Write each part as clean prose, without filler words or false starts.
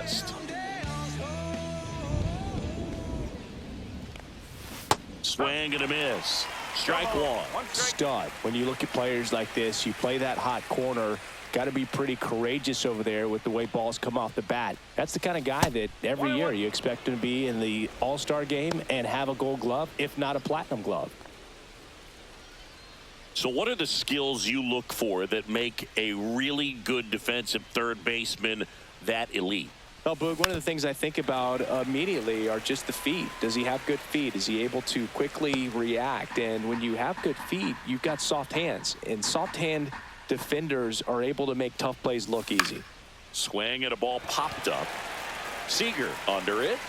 fast. Swing and a miss. Strike one. Stud. When you look at players like this, you play that hot corner. Got to be pretty courageous over there with the way balls come off the bat. That's the kind of guy that every year you expect him to be in the All-Star game and have a Gold Glove, if not a Platinum Glove. So what are the skills you look for that make a really good defensive third baseman that elite? Well, Boog, one of the things I think about immediately are just the feet. Does he have good feet? Is he able to quickly react? And when you have good feet, you've got soft hands. And soft hand defenders are able to make tough plays look easy. Swing and a ball popped up. Seager under it.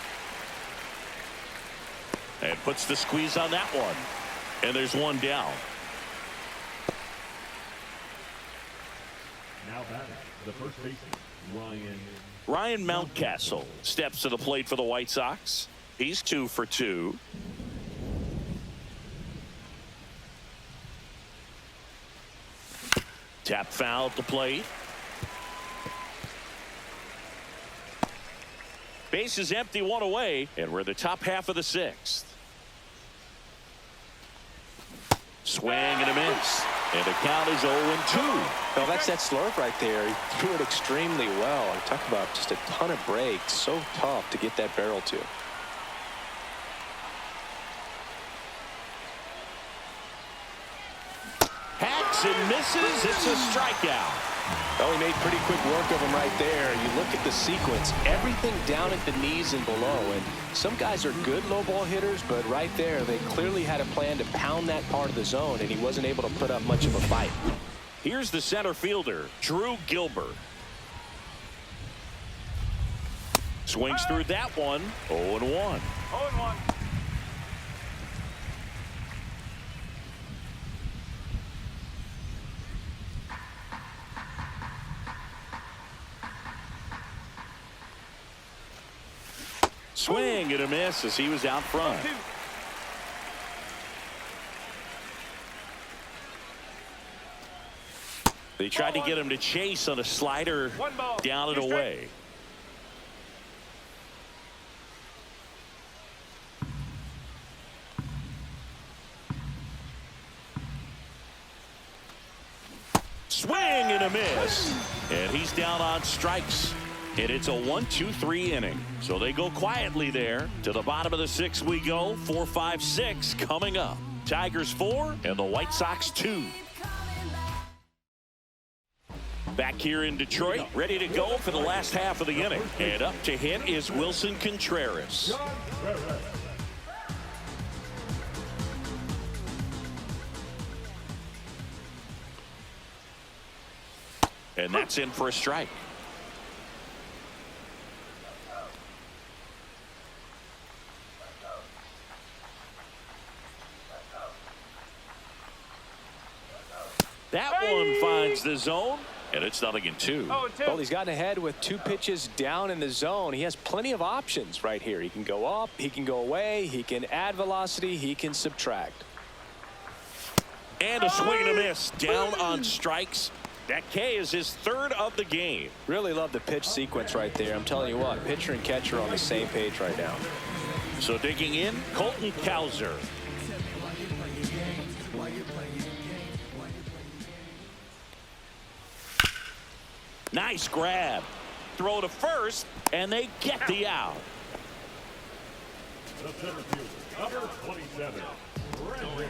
And puts the squeeze on that one. And there's one down. Now batting, the first baseman, Ryan Mountcastle steps to the plate for the White Sox. He's 2 for 2. Tap foul at the plate. Base is empty, one away, and we're in the top half of the 6th. Swing and a miss. And the count is 0-2. Well, that's that slurve right there. He threw it extremely well. I talk about just a ton of breaks. So tough to get that barrel to. Hacks and misses. It's a strikeout. Well, he made pretty quick work of him right there. You look at the sequence, everything down at the knees and below. And some guys are good low ball hitters, but right there, they clearly had a plan to pound that part of the zone, and he wasn't able to put up much of a fight. Here's the center fielder, Drew Gilbert. Swings through that one. 0-1. 0-1. Swing and a miss as he was out front. They tried to get him to chase on a slider down and away. Swing and a miss. And he's down on strikes. And it's a 1-2-3 inning. So they go quietly there. To the bottom of the 6th we go. 4, 5, 6 coming up. Tigers 4 and the White Sox 2. Back here in Detroit, ready to go for the last half of the inning. And up to hit is Wilson Contreras. And that's in for a strike. That one finds the zone, and it's 0-2. Well, he's gotten ahead with 2 pitches down in the zone. He has plenty of options right here. He can go up, he can go away, he can add velocity, he can subtract. And a swing and a miss. Down on strikes. That K is his 3rd of the game. Really love the pitch sequence right there. I'm telling you what, pitcher and catcher are on the same page right now. So digging in, Colton Cowser. Nice grab. Throw to first, and they get the out. the center fielder, number 27, Brandon.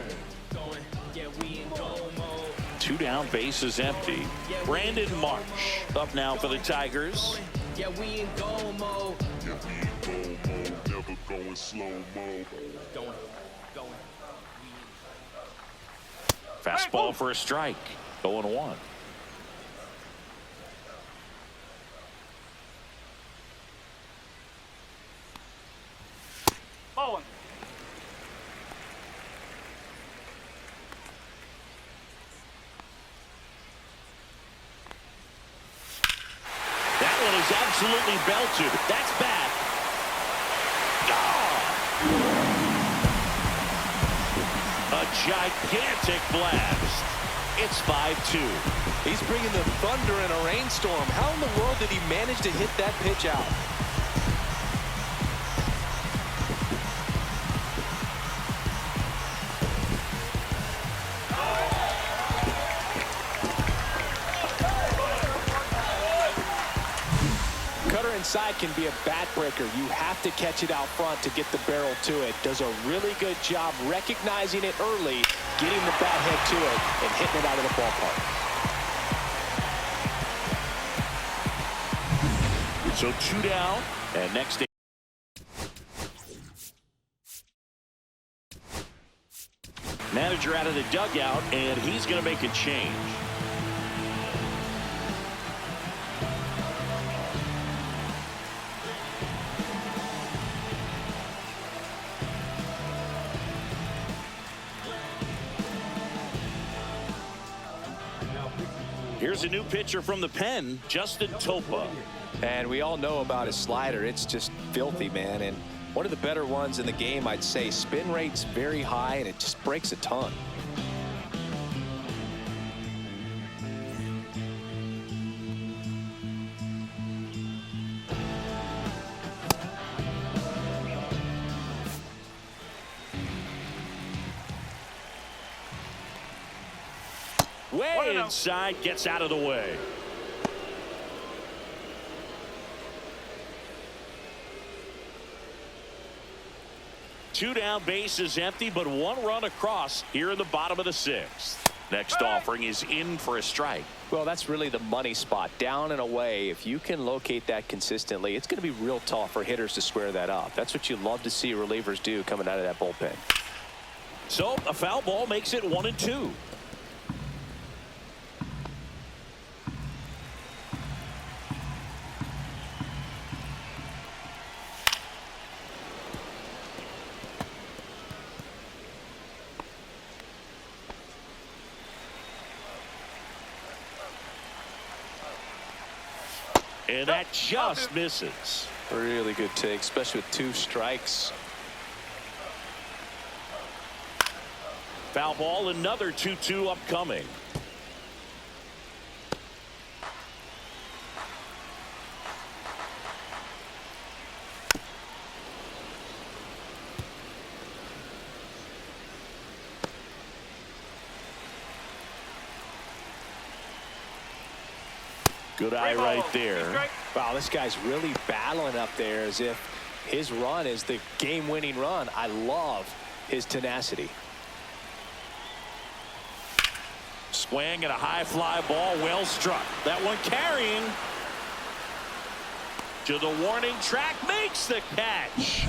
2 down, bases empty. Brandon Marsh up now for the Tigers. Yeah, we in goal mode. Never going slow-mo. Going. Fastball for a strike. 0-1. Bowling. That one is absolutely belted. That's bad. A gigantic blast. It's 5-2. He's bringing the thunder in a rainstorm. How in the world did he manage to hit that pitch out? hitter inside can be a bat breaker. You have to catch it out front to get the barrel to it. Does a really good job recognizing it early, getting the bat head to it, and hitting it out of the ballpark. So 2 down, and next. Manager out of the dugout, and he's going to make a change. Here's a new pitcher from the pen, Justin Topa. And we all know about his slider. It's just filthy, man. And one of the better ones in the game, I'd say. Spin rate's very high, and it just breaks a ton. Way inside, gets out of the way. Two down, base is empty, but one run across here in the bottom of the 6th. Next offering is in for a strike. Well, that's really the money spot. Down and away. If you can locate that consistently, it's going to be real tough for hitters to square that up. That's what you love to see relievers do coming out of that bullpen. So a foul ball makes it 1-2. And that just misses. Really good take, especially with 2 strikes. Foul ball, another 2-2 upcoming. Good eye right there. Wow, this guy's really battling up there as if his run is the game-winning run. I love his tenacity. Swing and a high fly ball, well struck. That one carrying to the warning track, makes the catch.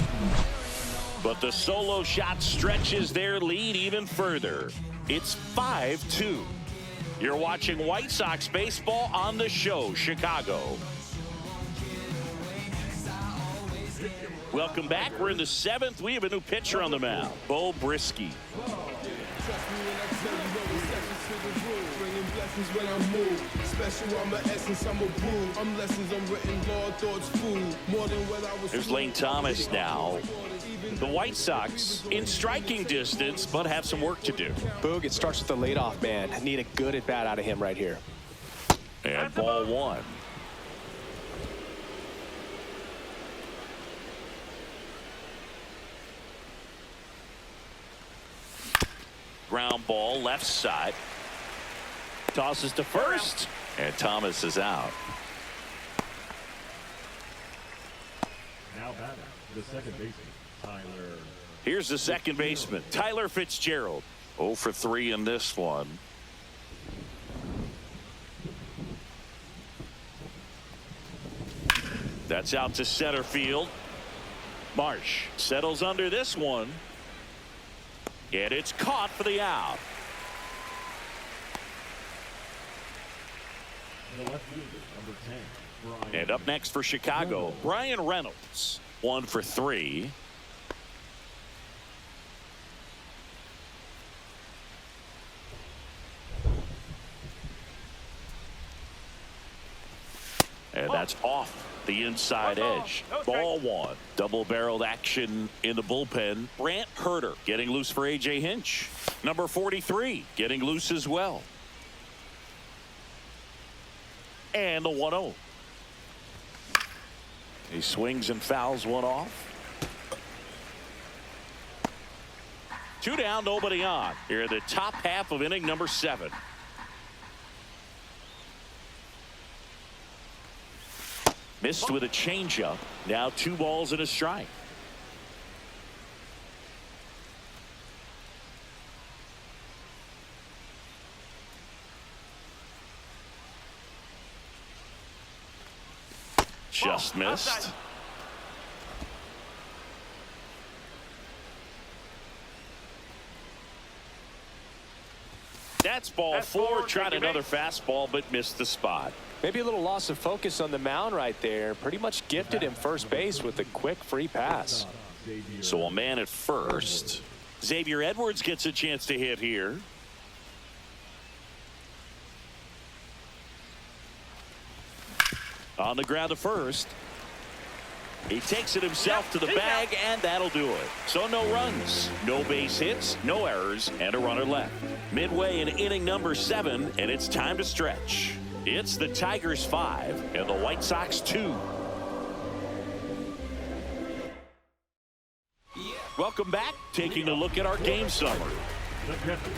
But the solo shot stretches their lead even further. It's 5-2. You're watching White Sox baseball on the show, Chicago. Welcome back. We're in the 7th. We have a new pitcher on the mound, Bo Brisky. There's Lane Thomas now. The White Sox in striking distance, but have some work to do. Boog, it starts with the leadoff man. Need a good at bat out of him right here. And ball 1. Ground ball, left side. Tosses to first, and Thomas is out. Now batting, the second baseman, Tyler. Here's the second baseman, Tyler Fitzgerald. 0 for 3 in this one. That's out to center field. Marsh settles under this one. And it's caught for the out. The left fielder, number 10, Brian. And up next for Chicago, Brian Reynolds. 1 for 3. And that's off the inside edge. Ball 1. Double-barreled action in the bullpen. Brant Herter getting loose for A.J. Hinch. Number 43 getting loose as well. And the 1-0. He swings and fouls one off. 2 down, nobody on. Here at the top half of inning number 7. Missed with a changeup. Now 2 balls and a strike. Just missed. That's ball 4. Tried another fastball, but missed the spot. Maybe a little loss of focus on the mound right there. Pretty much gifted him first base with a quick free pass. So a man at first. Xavier Edwards gets a chance to hit here. On the ground to first. He takes it himself to the bag, and that'll do it. So no runs, no base hits, no errors, and a runner left. Midway in inning number 7, and it's time to stretch. It's the Tigers 5 and the White Sox 2. Welcome back. Taking a look at our game summary. The catcher.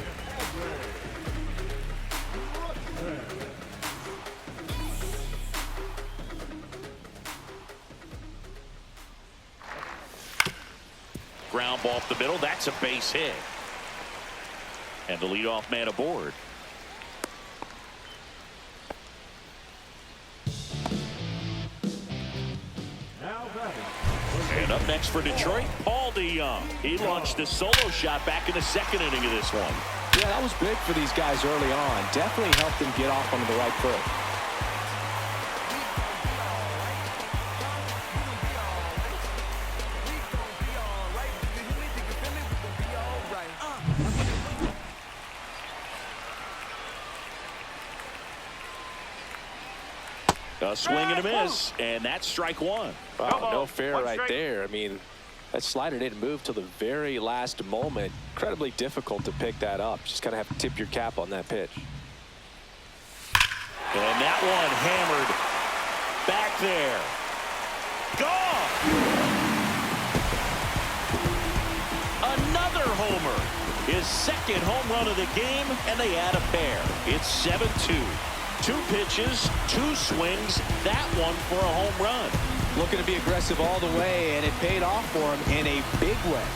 Ground ball up the middle. That's a base hit. And the leadoff man aboard. Now batting. And up next for Detroit, Paul DeYoung. He launched a solo shot back in the 2nd inning of this one. Yeah, that was big for these guys early on. Definitely helped them get off onto the right foot. A swing and a miss, and that's strike 1. Wow, no fair right there. I mean, that slider didn't move till the very last moment. Incredibly difficult to pick that up. Just kind of have to tip your cap on that pitch. And that one hammered back there. Gone! Another homer. His 2nd home run of the game, and they add a pair. It's 7-2. 2 pitches, 2 swings, that one for a home run. Looking to be aggressive all the way, and it paid off for him in a big way.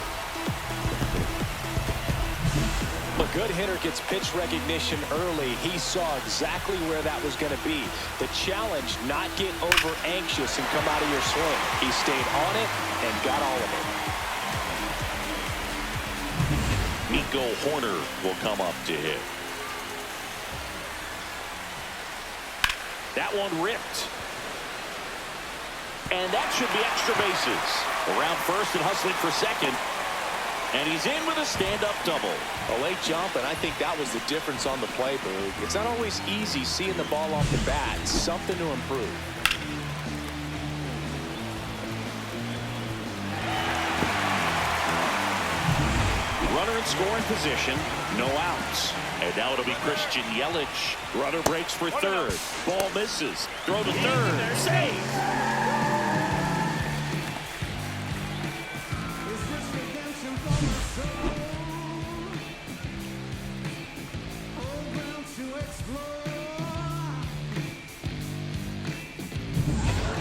A good hitter gets pitch recognition early. He saw exactly where that was going to be. The challenge, not get over anxious and come out of your swing. He stayed on it and got all of it. Nico Horner will come up to hit. That one ripped. And that should be extra bases. Around first and hustling for 2nd. And he's in with a stand-up double. A late jump, and I think that was the difference on the play, Boog. It's not always easy seeing the ball off the bat. It's something to improve. Runner in scoring position, no outs. And now it'll be Christian Yelich. Runner breaks for 3rd. Ball misses. Throw to 3rd. Save!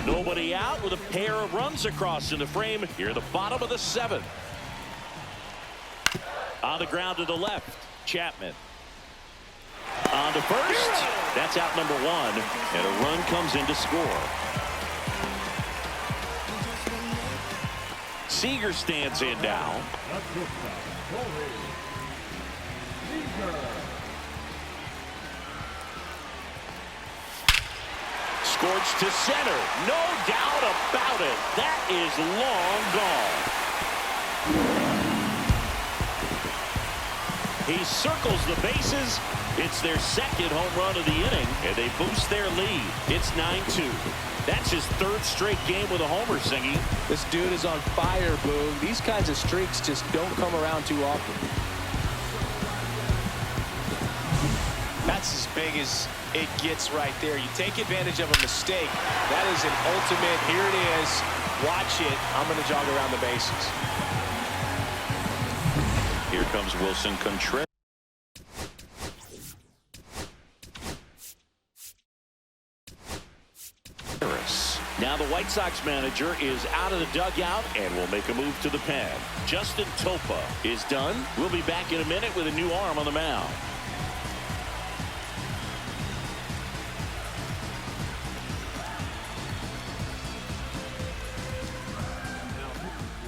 Nobody out with a pair of runs across in the frame. Here at the bottom of the 7th. On the ground to the left, Chapman. On to first. That's out number 1. And a run comes in to score. Seager stands in now. Scorched to center. No doubt about it. That is long gone. He circles the bases. It's their 2nd home run of the inning, and they boost their lead. It's 9-2. That's his 3rd straight game with a homer, Singy. This dude is on fire, Boog. These kinds of streaks just don't come around too often. That's as big as it gets right there. You take advantage of a mistake. That is an ultimate, here it is, watch it, I'm going to jog around the bases. Here comes Wilson Contreras. Now the White Sox manager is out of the dugout and will make a move to the pen. Justin Topa is done. We'll be back in a minute with a new arm on the mound.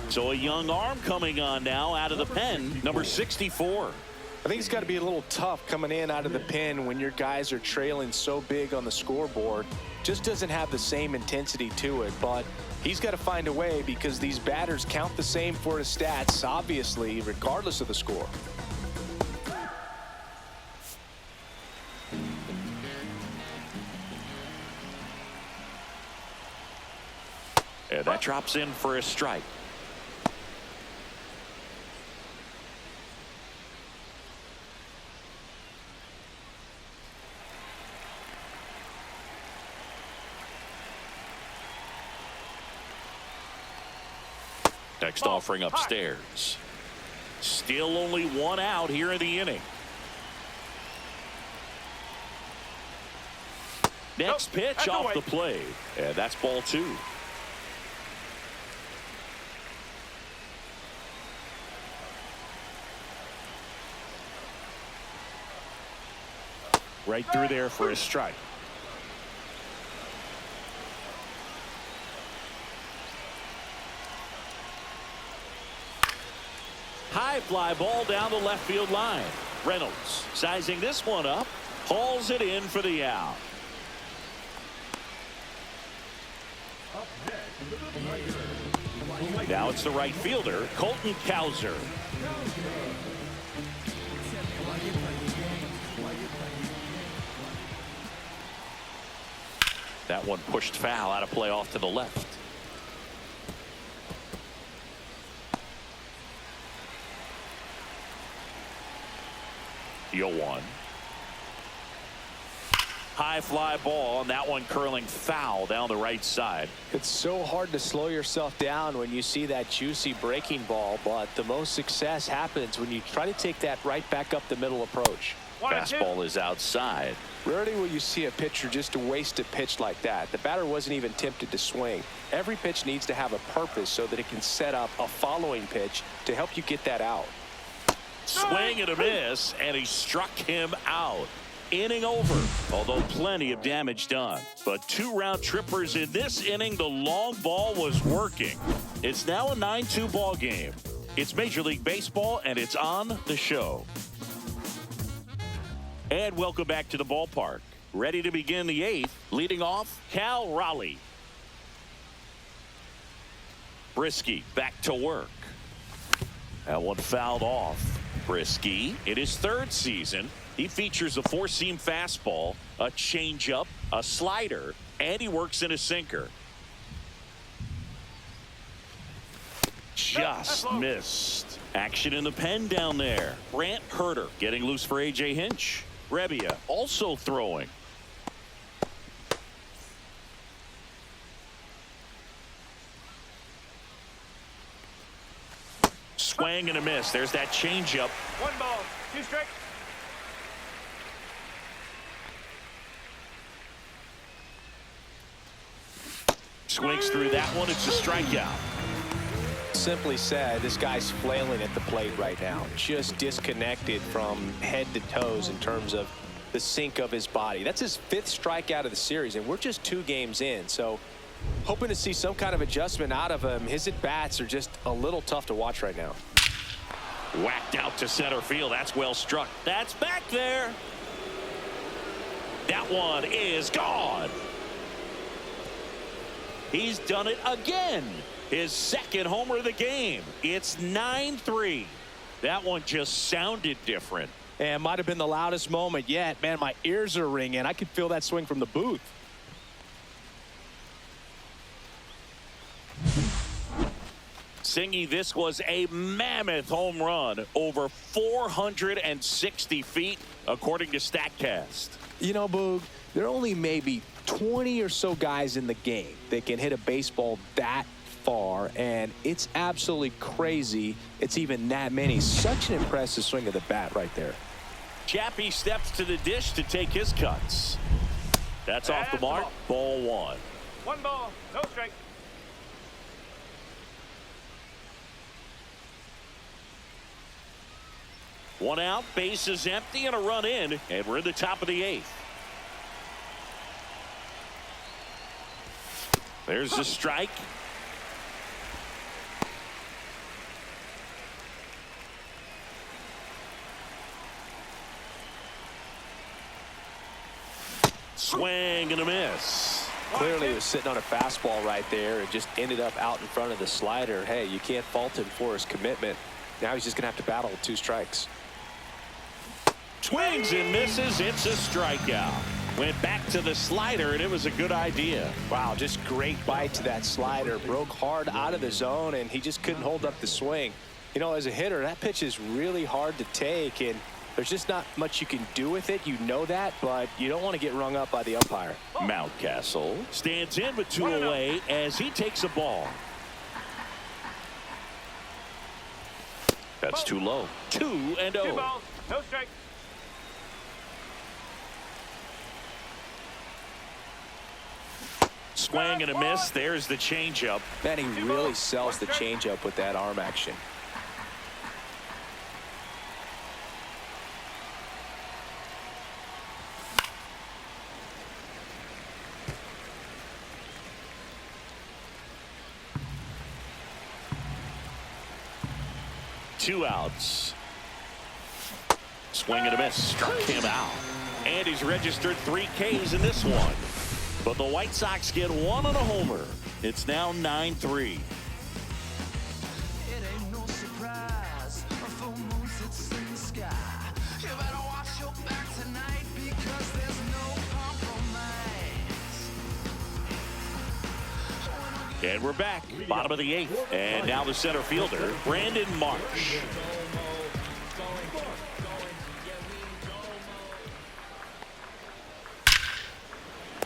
So a young arm coming on now out of the pen, number 64. I think it's got to be a little tough coming in out of the pen when your guys are trailing so big on the scoreboard. Just doesn't have the same intensity to it, but he's got to find a way because these batters count the same for his stats, obviously, regardless of the score. And that drops in for a strike. Next offering upstairs. Still only one out here in the inning. Next pitch off the plate. And that's ball 2. Right through there for a strike. High fly ball down the left field line. Reynolds sizing this one up, hauls it in for the out. Now it's the right fielder, Colton Cowser. That one pushed foul, out of play off to the left. The 0-1. High fly ball, and that one curling foul down the right side. It's so hard to slow yourself down when you see that juicy breaking ball, but the most success happens when you try to take that right back up the middle approach. Fastball is outside. Rarely will you see a pitcher just waste a pitch like that. The batter wasn't even tempted to swing. Every pitch needs to have a purpose so that it can set up a following pitch to help you get that out. Swing and a miss, and he struck him out. Inning over, although plenty of damage done. But 2 round trippers in this inning. The long ball was working. It's now a 9-2 ball game. It's Major League Baseball, and it's on the show. And welcome back to the ballpark. Ready to begin the 8th. Leading off, Cal Raleigh. Brisky back to work. That one fouled off. Brisky in his 3rd season. He features a 4-seam fastball, a changeup, a slider, and he works in a sinker. Just missed. Action in the pen down there. Brant Herter getting loose for A.J. Hinch. Rebbia also throwing. Swing and a miss. There's that changeup. 1 ball, 2 strikes. Swings through that one. It's a strikeout. Simply said, this guy's flailing at the plate right now. Just disconnected from head to toes in terms of the sink of his body. That's his 5th strikeout of the series, and we're just 2 games in. So hoping to see some kind of adjustment out of him. His at-bats are just a little tough to watch right now. Whacked out to center field. That's well struck. That's back there. That one is gone. He's done it again. His 2nd homer of the game. It's 9-3. That one just sounded different. And might have been the loudest moment yet. Man, my ears are ringing. I could feel that swing from the booth. Singy, this was a mammoth home run, over 460 feet, according to StatCast. You know, Boog, there are only maybe 20 or so guys in the game that can hit a baseball that far, and it's absolutely crazy it's even that many. Such an impressive swing of the bat right there. Chappie steps to the dish to take his cuts. That's off the mark. Ball 1. 1 ball, no strike. One out, base is empty, and a run in, and we're in the top of the 8th. There's the strike. Swing and a miss. Clearly he was sitting on a fastball right there and just ended up out in front of the slider. Hey, you can't fault him for his commitment. Now he's just going to have to battle with 2 strikes. Swings and misses. It's a strikeout. Went back to the slider, and it was a good idea. Wow, just great bite to that slider. Broke hard out of the zone, and he just couldn't hold up the swing. You know, as a hitter, that pitch is really hard to take, and there's just not much you can do with it. You know that, but you don't want to get rung up by the umpire. Mountcastle stands in with 2 away as he takes a ball. That's too low. 2-0. 2 balls, no strike. Swing and a miss. There's the changeup. Man, he really sells the changeup with that arm action. Two outs. Swing and a miss. Struck him out. And he's registered 3 Ks in this one. But the White Sox get 1 on a homer. It's now 9-3. It ain't no surprise. A full moon sits in the sky. You better watch your back tonight because there's no compromise. And we're back. Bottom of the 8th. And now the center fielder, Brandon Marsh.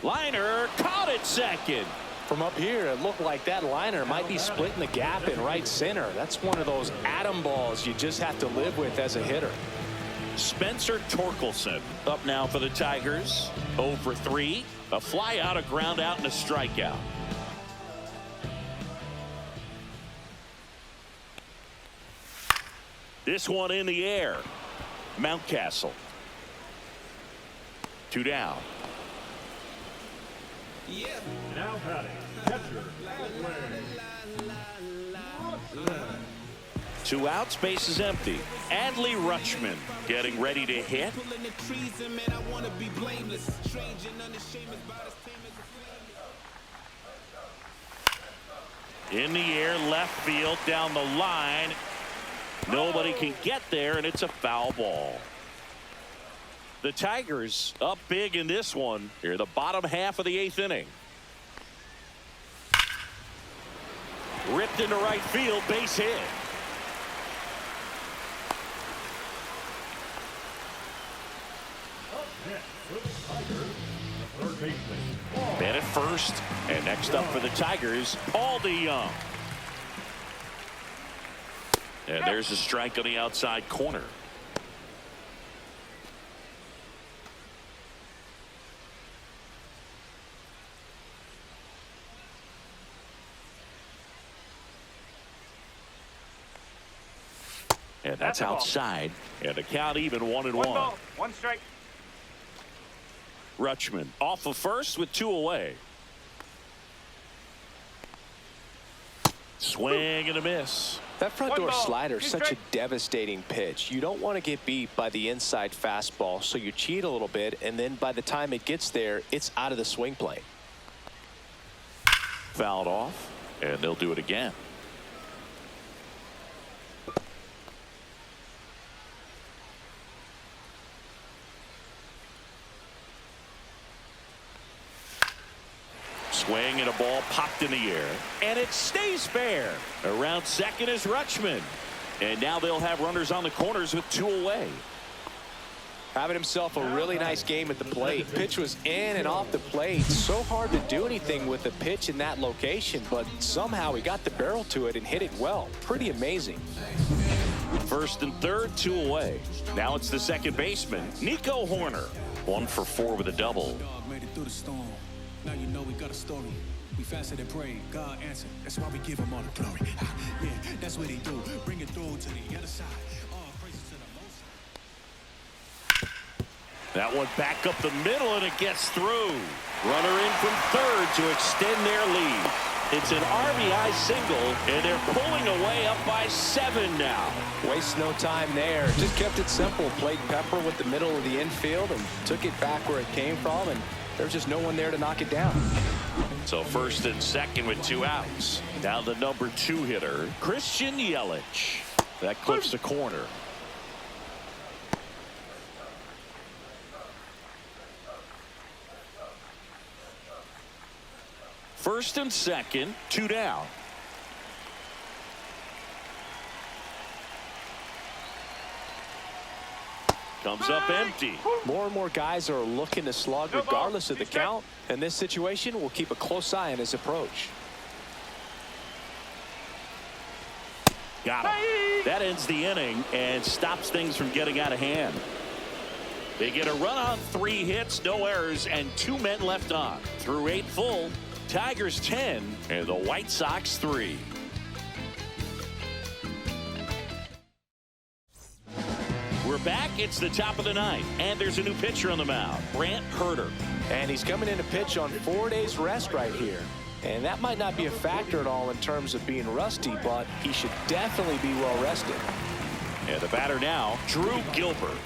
Liner caught at second. From up here, it looked like that liner might be splitting the gap in right center. That's one of those atom balls you just have to live with as a hitter. Spencer Torkelson up now for the Tigers. 0 for 3. A fly out, a ground out, and a strikeout. This one in the air. Mountcastle. 2 down. Now batting, catcher, 2 outs, base is empty. Adley Rutschman getting ready to hit. In the air, left field, down the line. Nobody can get there, and it's a foul ball. The Tigers up big in this one. Here, the bottom half of the 8th inning. Ripped into right field, base hit. third baseman. Bennett first, and next up for the Tigers, Paul DeYoung. And there's a strike on the outside corner. And that's outside. And the count even 1-1. 1 ball, 1 strike. Rutschman off of first with 2 away. Swing and a miss. That front 1 door ball, slider is 2 such a strikes. devastating pitch. You don't want to get beat by the inside fastball, so you cheat a little bit, and then by the time it gets there, it's out of the swing plane. Fouled off, and they'll do it again. Swing and a ball popped in the air, and it stays fair. Around second is Rutschman, and now they'll have runners on the corners with 2 away. Having himself a really nice game at the plate. Pitch was in and off the plate. So hard to do anything with the pitch in that location, but somehow he got the barrel to it and hit it well. Pretty amazing. First and third, 2 away. Now it's the second baseman, Nico Horner. 1 for 4 with a double. Dog made it through the storm. Now you know we got a story. We fasted and prayed. God answered. That's why we give him all the glory. Yeah, that's what he do. Bring it through to the other side. All praises to the Most High. That one back up the middle, and it gets through. Runner in from third to extend their lead. It's an RBI single, and they're pulling away up by 7 now. Waste no time there. Just kept it simple. Played Pepper with the middle of the infield and took it back where it came from, and there's just no one there to knock it down. So first and second with 2 outs. Now the number 2 hitter, Christian Yelich. That clips the corner. First and second, 2 down. Comes up empty. More and more guys are looking to slug regardless of the count. In this situation, we'll keep a close eye on his approach. Got him. That ends the inning and stops things from getting out of hand. They get a run on 3 hits, no errors, and 2 men left on. Through 8 full, Tigers 10 and the White Sox 3. We're back. It's the top of the 9th, and there's a new pitcher on the mound, Brant Herter. And he's coming in to pitch on 4 days rest right here. And that might not be a factor at all in terms of being rusty, but he should definitely be well rested. And the batter now, Drew Gilbert.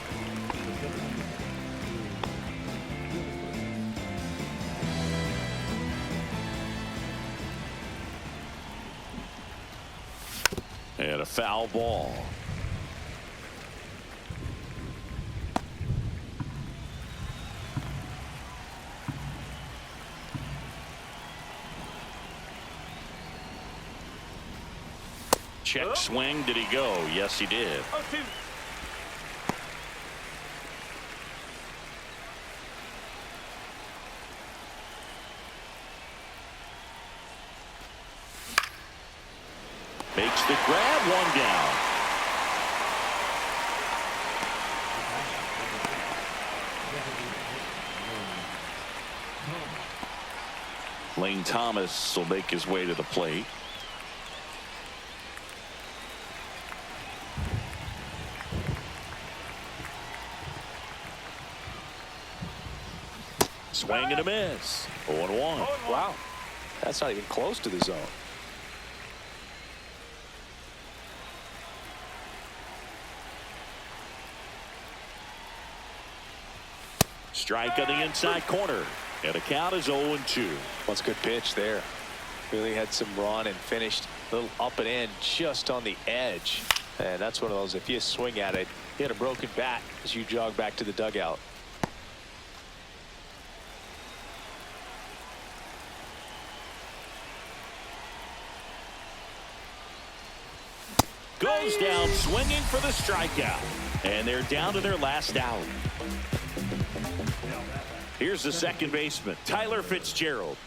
And a foul ball. Check swing. Did he go? Yes, he did. 0-2. Makes the grab, 1 down. Lane Thomas will make his way to the plate. Swing and a miss. 0-1. Wow. That's not even close to the zone. Strike on the inside corner. And the count is 0-2. That's a good pitch there. Really had some run and finished a little up and in just on the edge. And that's one of those, if you swing at it, you hit a broken bat as you jog back to the dugout. Goes down swinging for the strikeout. And they're down to their last out. Here's the second baseman, Tyler Fitzgerald.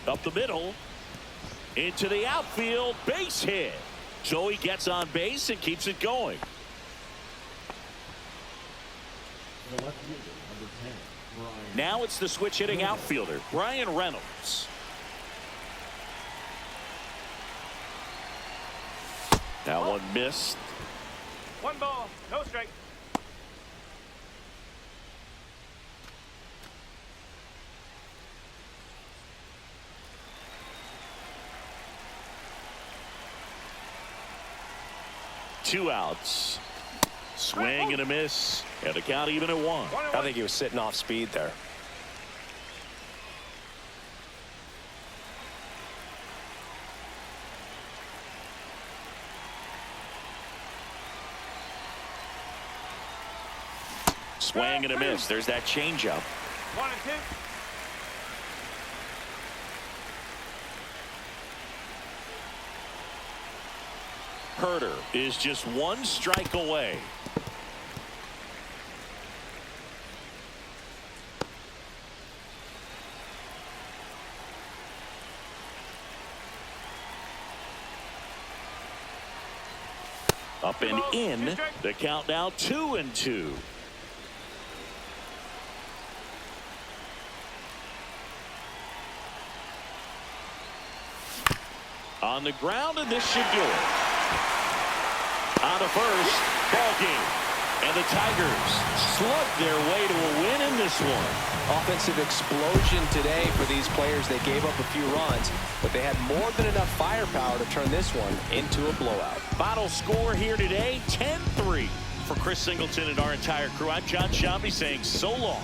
Up the middle. Into the outfield. Base hit. So he gets on base and keeps it going. The left fielder, number 10, Brian. Now it's the switch hitting outfielder, Brian Reynolds. That one missed. 1 ball, no strike. Two outs. Swing and a miss. And the count even at 1. I think he was sitting off speed there. Swing and a miss. There's that changeup. 1-2. Herter is just 1 strike away. Up and in. The count now 2-2. On the ground, and this should do it. On to first, ball game. And the Tigers slug their way to a win in this one. Offensive explosion today for these players. They gave up a few runs, but they had more than enough firepower to turn this one into a blowout. Final score here today, 10-3. For Chris Singleton and our entire crew, I'm John Shambi saying so long.